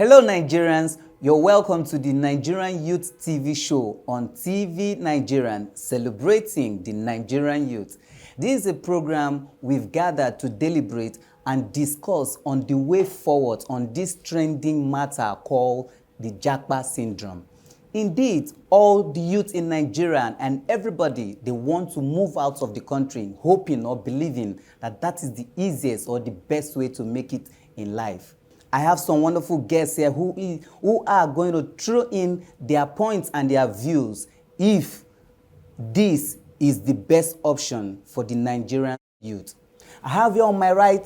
Hello Nigerians, you're welcome to the Nigerian Youth TV show on TV Nigerian, celebrating the Nigerian youth. This is a program we've gathered to deliberate and discuss on the way forward on this trending matter called the JAPA syndrome. Indeed, all the youth in Nigeria and everybody, they want to move out of the country, hoping or believing that that is the easiest or the best way to make it in life. I have some wonderful guests here who are going to throw in their points and their views if this is the best option for the Nigerian youth. I have here on my right,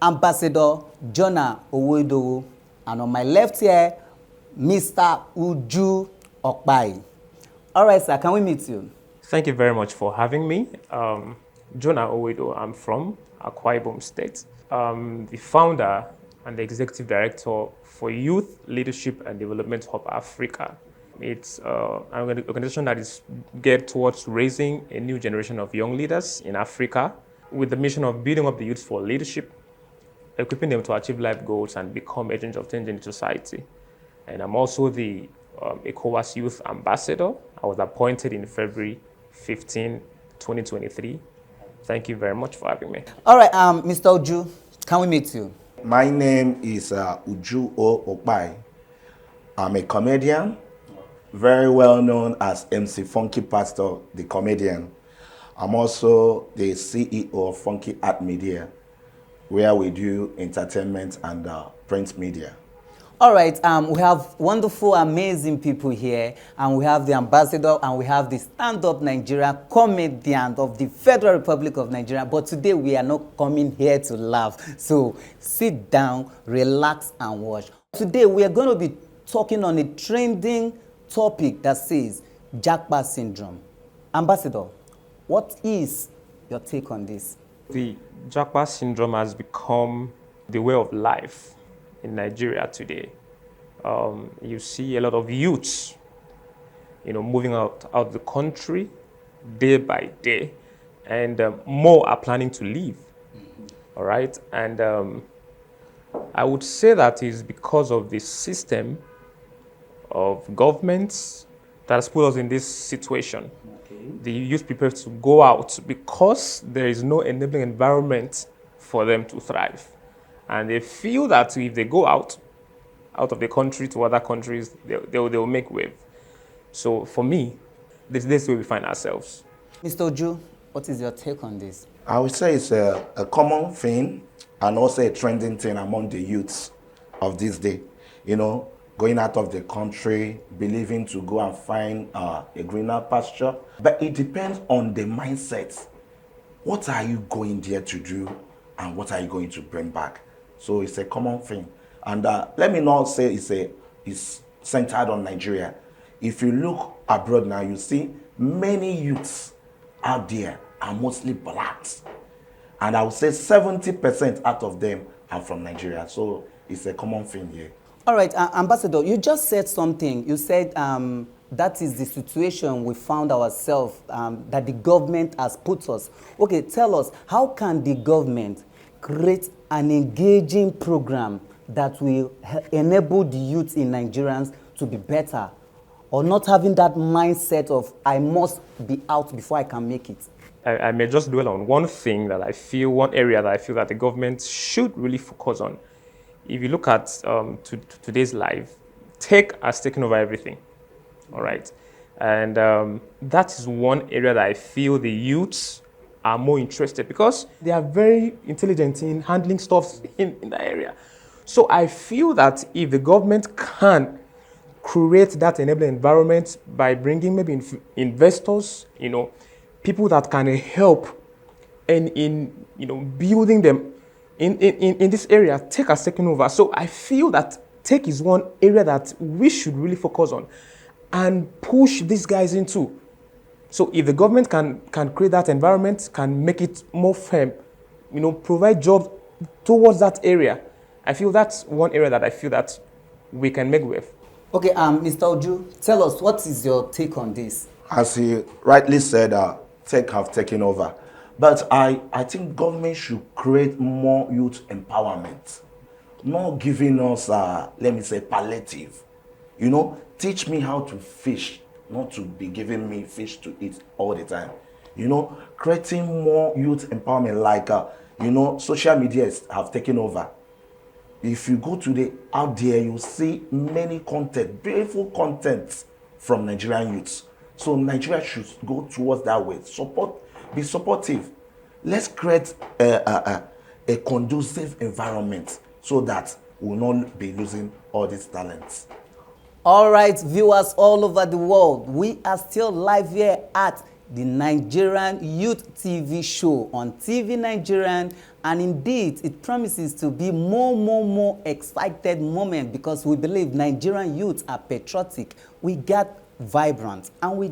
Ambassador Jonah Oyedepo, and on my left here, Mr. Uju Okpai. All right, sir, can we meet you? Thank you very much for having me. Jonah Oyedepo, I'm from Akwa Ibom State. The founder and the executive director for Youth Leadership and Development Hub Africa. It's an organization that is geared towards raising a new generation of young leaders in Africa with the mission of building up the youth for leadership, equipping them to achieve life goals and become agents of change in society. And I'm also the ECOWAS Youth Ambassador. I was appointed in February 15, 2023. Thank you very much for having me. All right, Mr. Uju, can we meet you? My name is Uju Okpai. I'm a comedian, very well known as MC Funky Pastor, the comedian. I'm also the CEO of Funky Art Media, where we do entertainment and print media. All right, we have wonderful, amazing people here, and we have the ambassador and we have the stand-up Nigeria comedian of the Federal Republic of Nigeria. But today we are not coming here to laugh. So sit down, relax, and watch. Today we are going to be talking on a trending topic that says JAPA syndrome. Ambassador, what is your take on this? The JAPA syndrome has become the way of life in Nigeria today. You see a lot of youths, moving out the country day by day, and more are planning to leave. All right, and I would say that is because of the system of governments that has put us in this situation. Okay. The youth prepare to go out because there is no enabling environment for them to thrive. And they feel that if they go out of the country to other countries, they will make wave. So for me, this is where we find ourselves. Mr. Uju, what is your take on this? I would say it's a common thing and also a trending thing among the youths of this day. Going out of the country, believing to go and find a greener pasture. But it depends on the mindset. What are you going there to do and what are you going to bring back? So it's a common thing. And let me not say it's centered on Nigeria. If you look abroad now, you see many youths out there are mostly blacks. And I would say 70% out of them are from Nigeria. So it's a common thing here. All right, Ambassador, you just said something. You said that is the situation we found ourselves, that the government has put us. Okay, tell us, how can the government create an engaging program that will enable the youth in Nigerians to be better, or not having that mindset of I must be out before I can make it? I may just dwell on one area that I feel that the government should really focus on. If you look at today's life, tech has taken over everything, all right? And that is one area that I feel the youths are more interested because they are very intelligent in handling stuff in that area. So I feel that if the government can create that enabling environment by bringing maybe investors, people that can help in building them in this area, tech has taken over. So I feel that tech is one area that we should really focus on and push these guys into. So if the government can create that environment, can make it more firm, provide jobs towards that area, I feel that's one area that I feel that we can make with. Okay, Mr. Uju, tell us, what is your take on this? As he rightly said, tech have taken over. But I think government should create more youth empowerment. not giving us, let me say, palliative. Teach me how to fish, not to be giving me fish to eat all the time. Creating more youth empowerment, like, social media have taken over. If you go out there, you see many content, beautiful content from Nigerian youths. So Nigeria should go towards that way. Be supportive. Let's create a conducive environment so that we'll not be losing all these talents. All right, viewers all over the world, we are still live here at the Nigerian Youth TV show on TV Nigerian, and indeed it promises to be more excited moment, because we believe Nigerian youth are patriotic. We got vibrant, and we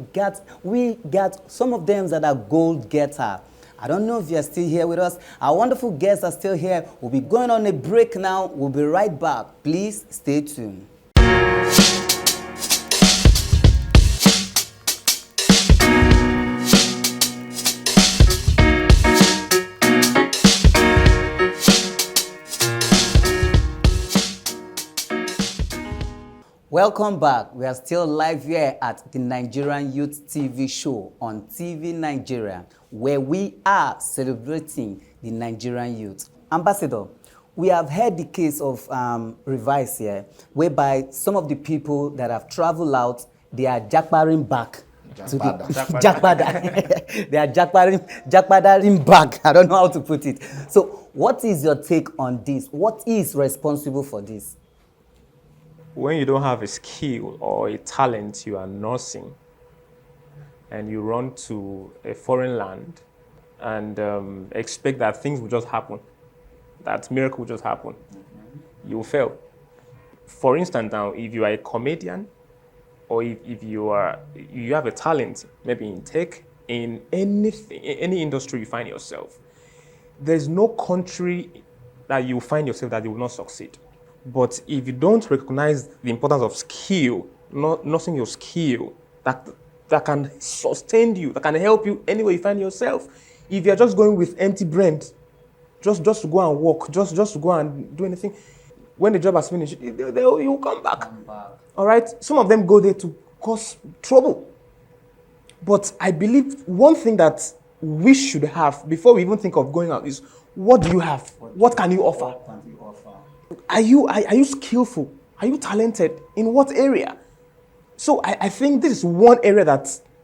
got some of them that are gold getter. I don't know if you're still here with us. Our wonderful guests are still here. We'll be going on a break now. We'll be right back. Please stay tuned. Welcome back. We are still live here at the Nigerian Youth TV show on TV Nigeria, where we are celebrating the Nigerian youth. Ambassador, we have heard the case of Revise here, whereby some of the people that have traveled out, they are jackparing back. Jackpada. They are jackpadaring back. I don't know how to put it. So what is your take on this? What is responsible for this? When you don't have a skill or a talent you are nursing, and you run to a foreign land and expect that things will just happen, that miracle will just happen, you will fail. For instance, now, if you are a comedian, or if you have a talent, maybe in tech, in anything, any industry you find yourself, there's no country that you find yourself that you will not succeed. But if you don't recognize the importance of skill, nursing your skill, that can sustain you, that can help you anywhere you find yourself. If you're just going with empty brains, just to go and work, just to go and do anything, when the job has finished, you'll come back. All right? Some of them go there to cause trouble. But I believe one thing that we should have before we even think of going out is, what do you have? What can you offer? Are you skillful? Are you talented? In what area? So I think this is one area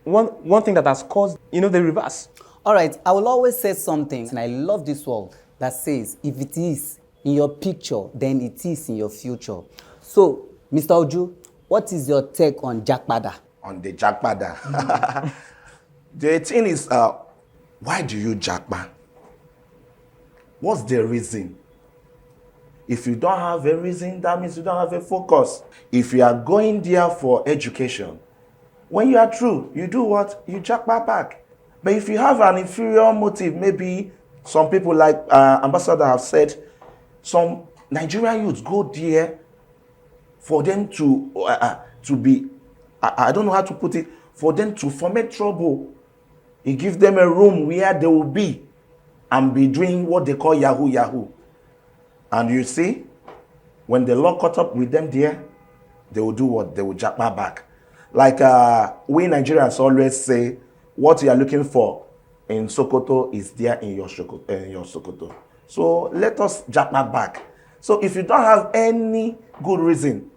one thing that has caused, the reverse. All right, I will always say something, and I love this word that says, if it is in your picture, then it is in your future. So, Mr. Oju, what is your take on jackpada? On the jackpada. The thing is, why do you jackpad? What's the reason? If you don't have a reason, that means you don't have a focus. If you are going there for education, when you are through, you do what? You jackpot back. But if you have an inferior motive, maybe some people like Ambassador have said, some Nigerian youths go there for them to be, I don't know how to put it, for them to foment trouble. He gives them a room where they will be and be doing what they call Yahoo. And you see, when the law caught up with them there, they will do what? They will jackpot back. Like we Nigerians always say, what you are looking for in Sokoto is there in your Sokoto. So let us jackpot back. So if you don't have any good reason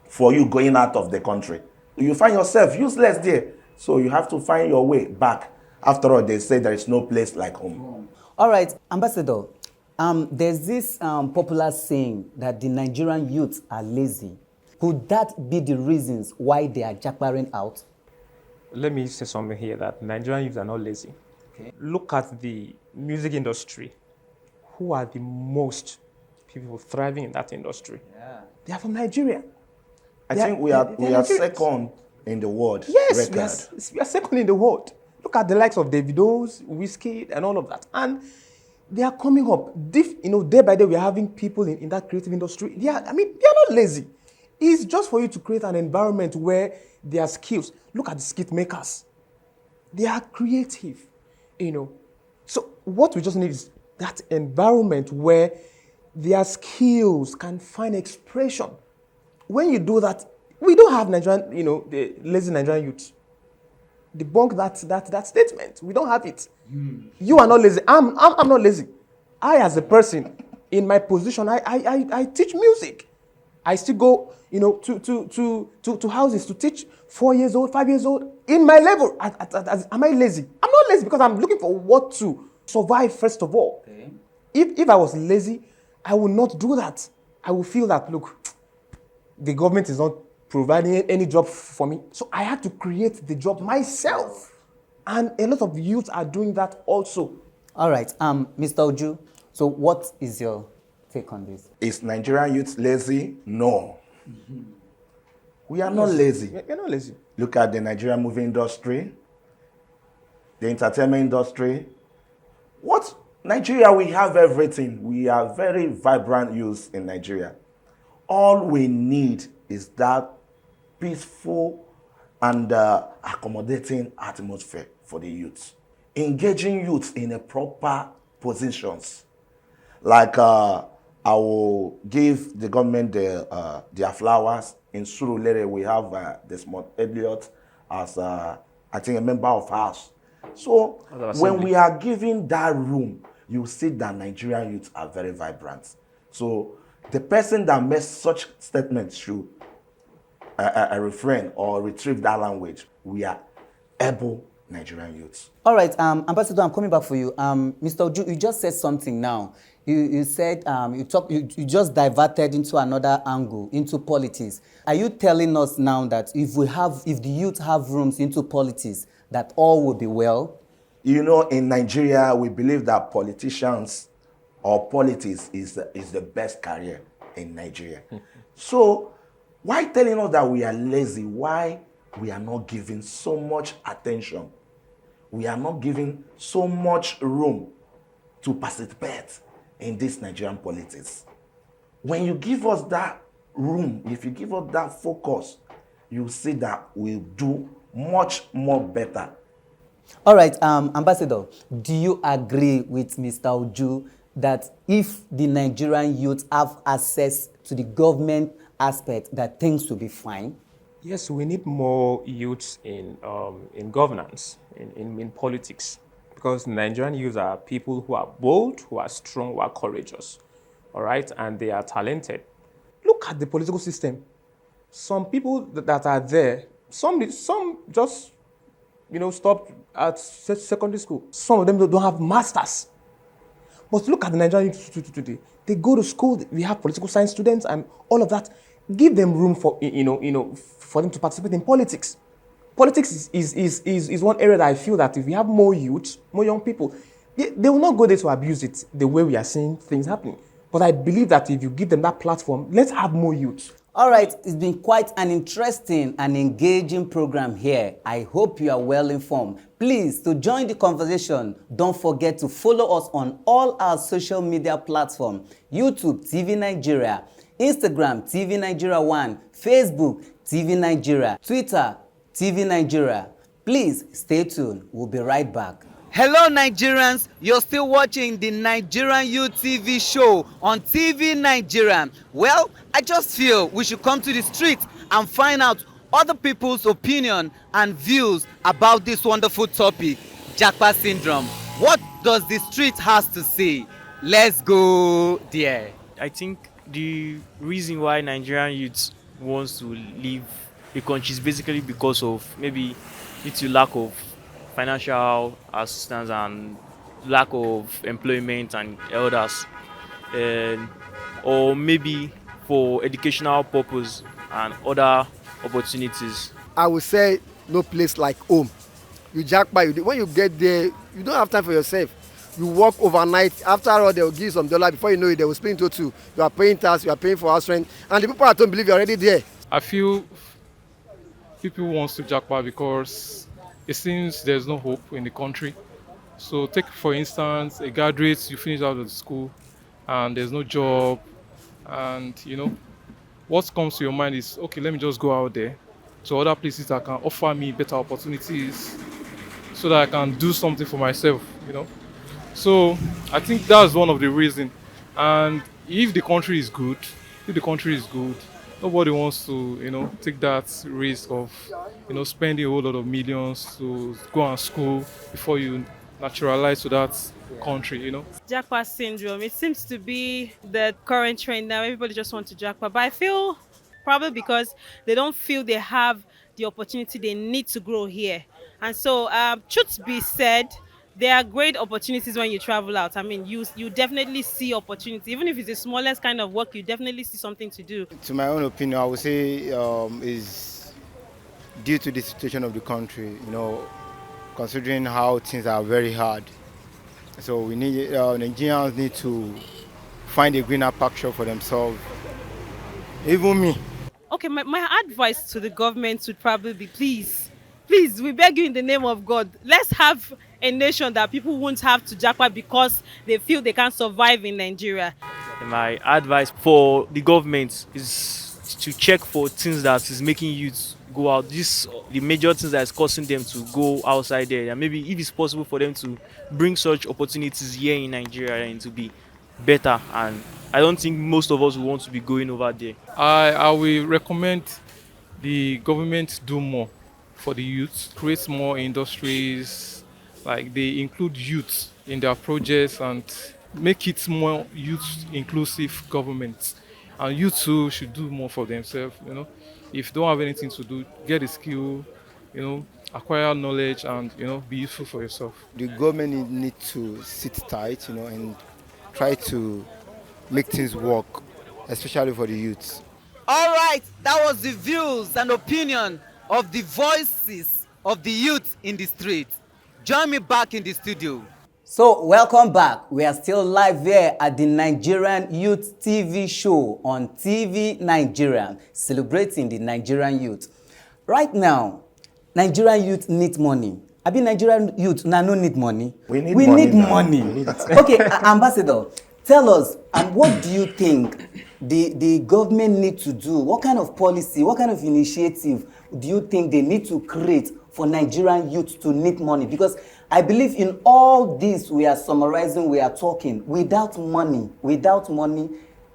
for you going out of the country, you find yourself useless there. So you have to find your way back. After all, they say there is no place like home. All right, Ambassador. There's this popular saying that the Nigerian youths are lazy. Could that be the reasons why they are jackparing out? Let me say something here, that Nigerian youths are not lazy. Okay. Look at the music industry. Who are the most people thriving in that industry? Yeah. They are from Nigeria. I think we are second in the world. Yes, we are second in the world. Look at the likes of Davido's, Whiskey, and all of that. And they are coming up. Day by day, we are having people in that creative industry. They are not lazy. It's just for you to create an environment where their skills. Look at the skit makers. They are creative, So what we just need is that environment where their skills can find expression. When you do that, we don't have Nigerian, the lazy Nigerian youth. Debunk that statement. We don't have it. You are not lazy. I'm not lazy. I, as a person, in my position, I teach music. I still go, to houses to teach 4 years old, 5 years old. In my level, am I lazy? I'm not lazy because I'm looking for what to survive first of all. Okay. If I was lazy, I would not do that. I would feel that, look, the government is not providing any job for me. So I had to create the job myself. And a lot of youth are doing that also. All right, Mr. Oju, so what is your take on this? Is Nigerian youth lazy? No. We are not lazy. We're not lazy. Look at the Nigerian movie industry, the entertainment industry. What? Nigeria, we have everything. We are very vibrant youth in Nigeria. All we need is that peaceful and accommodating atmosphere for the youth. Engaging youth in a proper positions. Like I will give the government their flowers. In Surulere, we have Desmond Elliott as I think a member of House. So when we are given that room, you see that Nigerian youth are very vibrant. So the person that makes such statements should refrain or retrieve that language. We are able Nigerian youths. All right, Ambassador, I'm coming back for you. Mr. Oju, you just said something now. You said you just diverted into another angle, into politics. Are you telling us now that if the youth have rooms into politics, that all will be well? In Nigeria, we believe that politicians or politics is the best career in Nigeria. So why telling us that we are lazy? Why we are not giving so much attention? We are not giving so much room to participate in this Nigerian politics. When you give us that room, if you give us that focus, you see that we'll do much more better. All right, Ambassador, do you agree with Mr. Oju that if the Nigerian youth have access to the government aspect, that things will be fine? Yes, we need more youths in governance, in politics, because Nigerian youths are people who are bold, who are strong, who are courageous, all right, and they are talented. Look at the political system. Some people that are there, some just stopped at secondary school. Some of them don't have masters. But look at the Nigerian youth today. They go to school. We have political science students and all of that. Give them room for for them to participate in politics. Politics is one area that I feel that if we have more youth, more young people, they will not go there to abuse it the way we are seeing things happening. But I believe that if you give them that platform, let's have more youth. All right, it's been quite an interesting and engaging program here. I hope you are well informed. Please, to join the conversation, don't forget to follow us on all our social media platforms: YouTube, TV Nigeria, Instagram, TV Nigeria 1, Facebook, TV Nigeria, Twitter, TV Nigeria. Please stay tuned. We'll be right back. Hello Nigerians, you're still watching the Nigerian Youth TV show on TV Nigeria. Well, I just feel we should come to the street and find out other people's opinion and views about this wonderful topic, JAPA Syndrome. What does the street has to say? Let's go there. I think the reason why Nigerian youth wants to leave the country is basically because of maybe it's a lack of financial assistance and lack of employment and others, or maybe for educational purpose and other opportunities. I would say no place like home. You jackpot, when you get there, you don't have time for yourself. You work overnight. After all, they will give you some dollar. Before you know it, they will split into two. You are paying tax, you are paying for house rent, and the people at home believe you're already there. I feel people want to jackpot because it seems there's no hope in the country. So take, for instance, a graduate, you finish out of school and there's no job, and what comes to your mind is, okay, let me just go out there to other places that can offer me better opportunities so that I can do something for myself, So I think that's one of the reasons. And if the country is good, nobody wants to, take that risk of, spending a whole lot of millions to go and school before you naturalize to that country. JAPA syndrome. It seems to be the current trend now. Everybody just wants to JAPA. But I feel probably because they don't feel they have the opportunity they need to grow here. And so, truth be said, there are great opportunities when you travel out. I mean, you definitely see opportunity. Even if it's the smallest kind of work, you definitely see something to do. To my own opinion, I would say is due to the situation of the country. Considering how things are very hard. So we need Nigerians need to find a greener pasture for themselves. Even me. Okay, my advice to the government would probably be please, we beg you in the name of God, let's have a nation that people won't have to japa because they feel they can't survive in Nigeria. My advice for the government is to check for things that is making youth go out. This the major things that is causing them to go outside there, and maybe if it's possible for them to bring such opportunities here in Nigeria and to be better. And I don't think most of us will want to be going over there. I will recommend the government do more for the youth, create more industries, like they include youth in their projects and make it more youth inclusive government. And youth too should do more for themselves. If you don't have anything to do, get a skill, acquire knowledge and be useful for yourself. The government need to sit tight, and try to make things work, especially for the youths. All right, that was the views and opinion of the voices of the youth in the street. Join me back in the studio. So, welcome back. We are still live here at the Nigerian Youth TV show on TV Nigerian, celebrating the Nigerian youth. Right now, Nigerian youth need money. I mean, Nigerian youth now no need money. We need money. Okay, Ambassador, tell us, and what do you think the government need to do? What kind of policy, what kind of initiative do you think they need to create for Nigerian youth to need money? Because I believe in all this we are summarizing, we are talking, without money,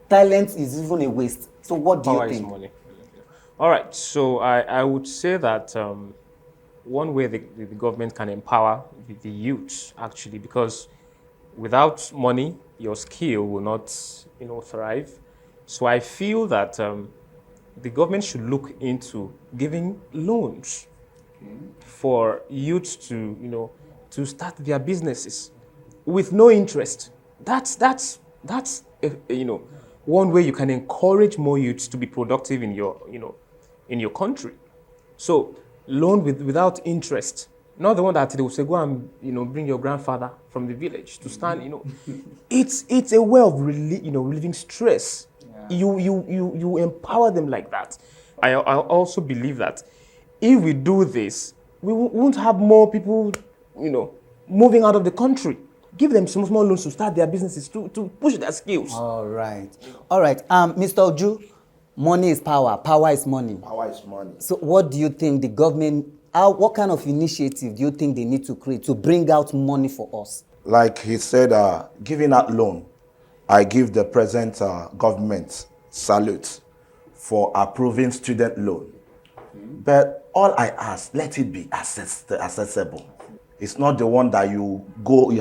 talent is even a waste. So what do you think? Is money. All right, so I would say that one way the government can empower the youth, actually, because without money, your skill will not, thrive. So I feel that the government should look into giving loans for youth to start their businesses with no interest. That's one way you can encourage more youths to be productive in your country. So loan without interest, not the one that they will say go and bring your grandfather from the village to stand. It's a way of relieving stress. Yeah. You empower them like that. I also believe that if we do this, we won't have more people moving out of the country. Give them some small loans to start their businesses, to push their skills. All right. Mr. Oju, money is power. Power is money. Power is money. So what do you think the government, what kind of initiative do you think they need to create to bring out money for us? Like he said, giving out loan, I give the present government salute for approving student loan. But all I ask, let it be accessible. It's not the one that you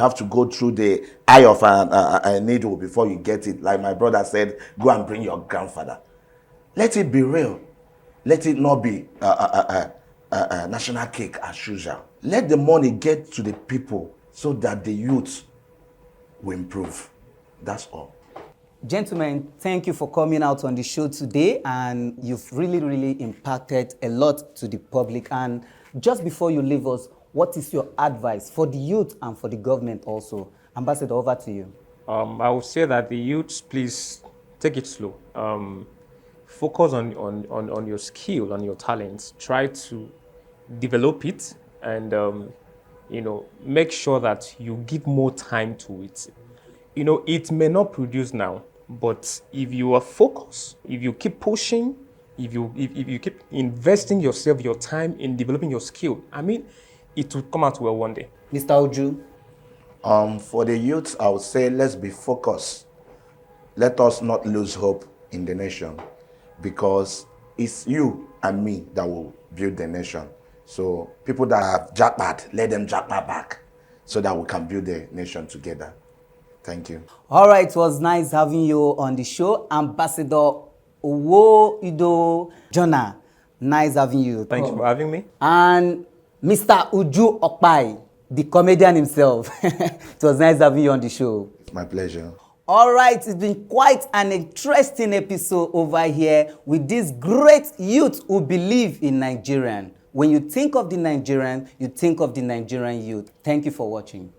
have to go through the eye of a needle before you get it. Like my brother said, go and bring your grandfather. Let it be real. Let it not be national cake as usual. Let the money get to the people so that the youth will improve. That's all. Gentlemen, thank you for coming out on the show today, and you've really impacted a lot to the public. And just before you leave us, what is your advice for the youth and for the government also? Ambassador, over to you. I would say that the youths, please take it slow. Focus on your skill, on your talents. Try to develop it, and make sure that you give more time to it. It may not produce now, but if you are focused, if you keep pushing, if you keep investing yourself, your time in developing your skill, it will come out well one day. Mr. Oju? For the youth, I would say let's be focused. let us not lose hope in the nation, because it's you and me that will build the nation. So people that have jackpot, let them jackpot back so that we can build the nation together. Thank you. All right, it was nice having you on the show. Ambassador Oyedepo Jonah, nice having you. Thank you for having me. And Mr. Uju Okpai, the comedian himself. It was nice having you on the show. It's my pleasure. All right, it's been quite an interesting episode over here with these great youth who believe in Nigerian. When you think of the Nigerian, you think of the Nigerian youth. Thank you for watching.